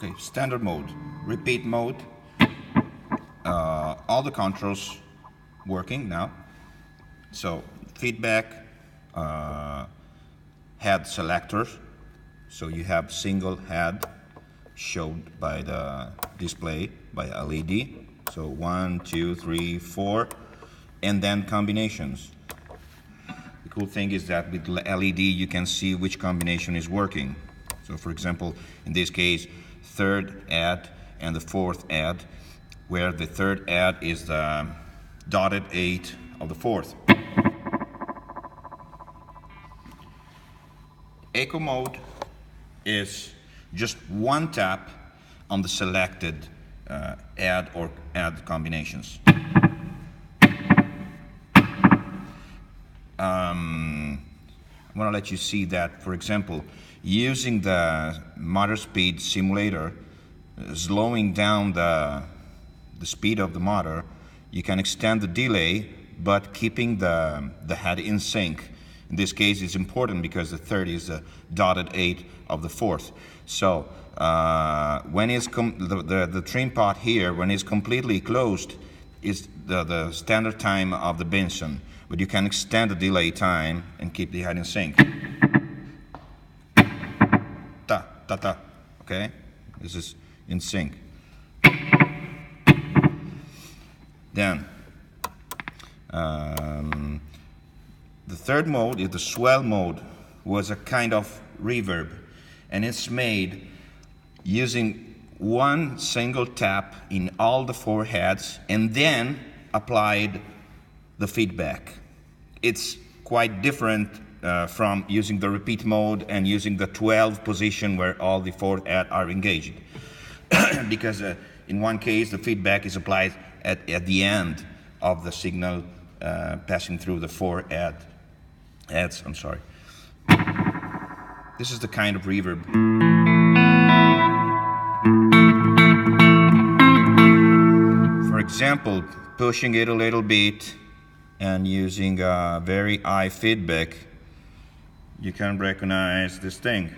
Okay, standard mode, repeat mode, all the controls working now. So feedback, head selector, so you have single head showed by the display by LED. So 1, 2, 3, 4, and then combinations. The cool thing is that with LED you can see which combination is working. So for example, in this case, third add and the fourth add, where the third add is the dotted 8 of the fourth. Echo mode is just one tap on the selected add or add combinations. I want to let you see that, for example, using the motor speed simulator, slowing down the speed of the motor, you can extend the delay but keeping the head in sync. In this case, it's important because the third is the dotted 8 of the fourth. So when it's the trim pot here, when it's completely closed, is the standard time of the Benson, but you can extend the delay time and keep the head in sync. Ta ta ta. Okay, this is in sync. Then the third mode is the swell mode, was a kind of reverb, and it's made using one single tap in all the four heads and then applied the feedback. It's quite different from using the repeat mode and using the 12 position where all the four heads are engaged. Because in one case the feedback is applied at the end of the signal passing through the four heads. I'm sorry. This is the kind of reverb. For example, pushing it a little bit and using a very high feedback, you can recognize this thing.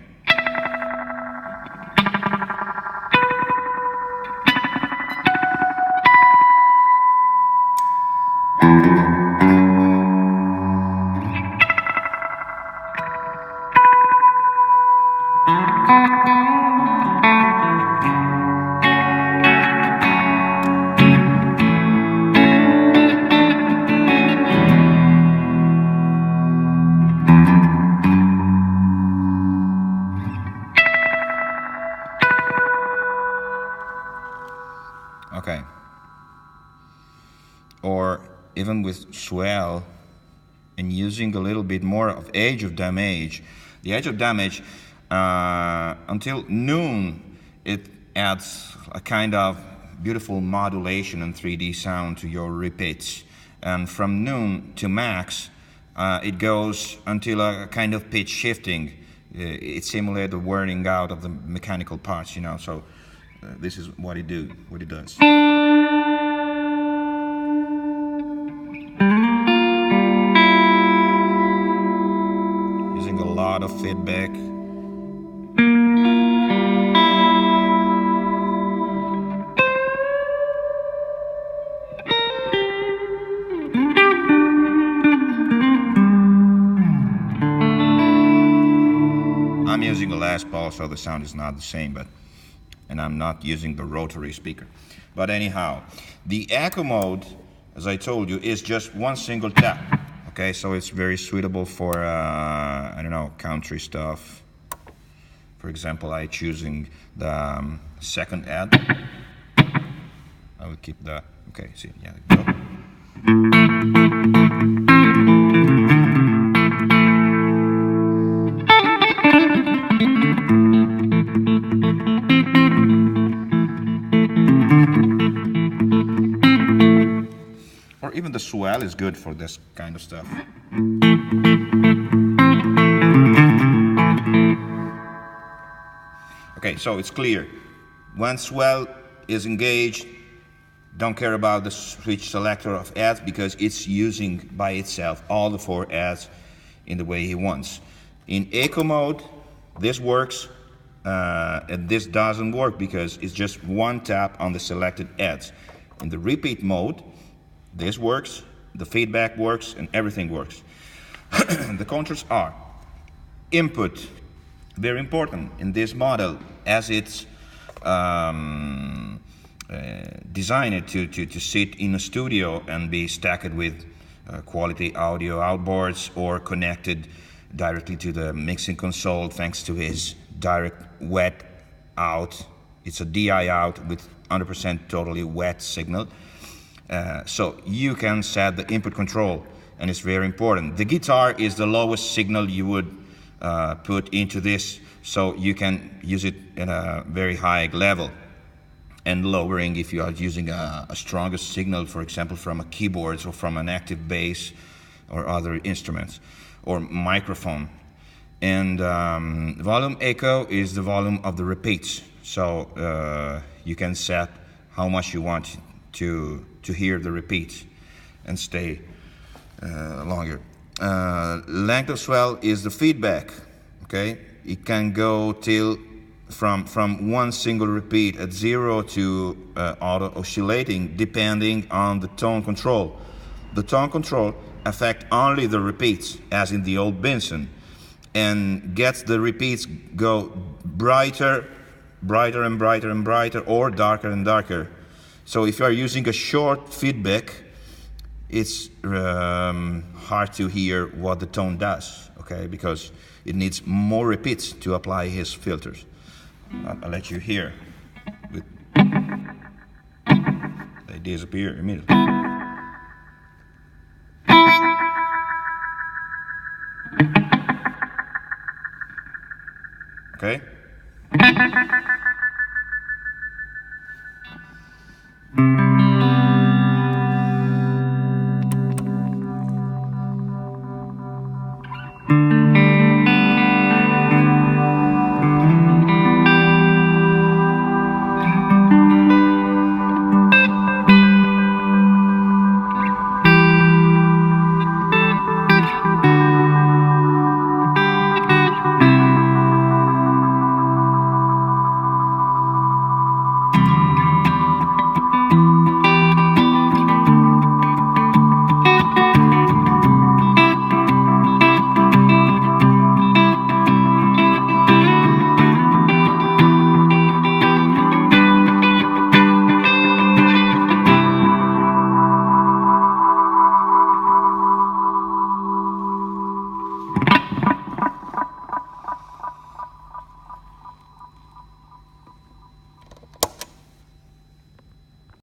Okay. Or even with swell and using a little bit more of edge of damage. The edge of damage, until noon, it adds a kind of beautiful modulation and 3D sound to your repeats. And from noon to max, it goes until a kind of pitch shifting. It simulates the wearing out of the mechanical parts, you know. So this is what it does. Using a lot of feedback. I'm using a Les Paul, so the sound is not the same, and I'm not using the rotary speaker. But anyhow, the echo mode, as I told you, is just one single tap. Okay, so it's very suitable for, I don't know, country stuff. For example, I'm choosing the second add. I will keep that. Okay, see, yeah, go. Or even the swell is good for this kind of stuff. Okay, so it's clear. When swell is engaged, don't care about the switch selector of adds because it's using by itself all the four adds in the way he wants. In echo mode, this works and this doesn't work because it's just one tap on the selected edge. In the repeat mode, this works, the feedback works, and everything works. The controls are input, very important in this model, as it's designed to sit in a studio and be stacked with quality audio outboards or connected directly to the mixing console thanks to his direct wet out. It's a DI out with 100% totally wet signal. So you can set the input control, and it's very important. The guitar is the lowest signal you would put into this, so you can use it at a very high level, and lowering if you are using a stronger signal, for example, from a keyboard or from an active bass or other instruments or microphone. And volume echo is the volume of the repeats, so you can set how much you want to hear the repeats and stay longer. Length of swell is the feedback. Okay, it can go till from one single repeat at 0 to auto oscillating, depending on the tone control. The tone control affect only the repeats, as in the old Benson, and gets the repeats go brighter and brighter and brighter, or darker and darker. So if you are using a short feedback, it's hard to hear what the tone does, okay, because it needs more repeats to apply his filters. I'll let you hear. They disappear immediately. Okay?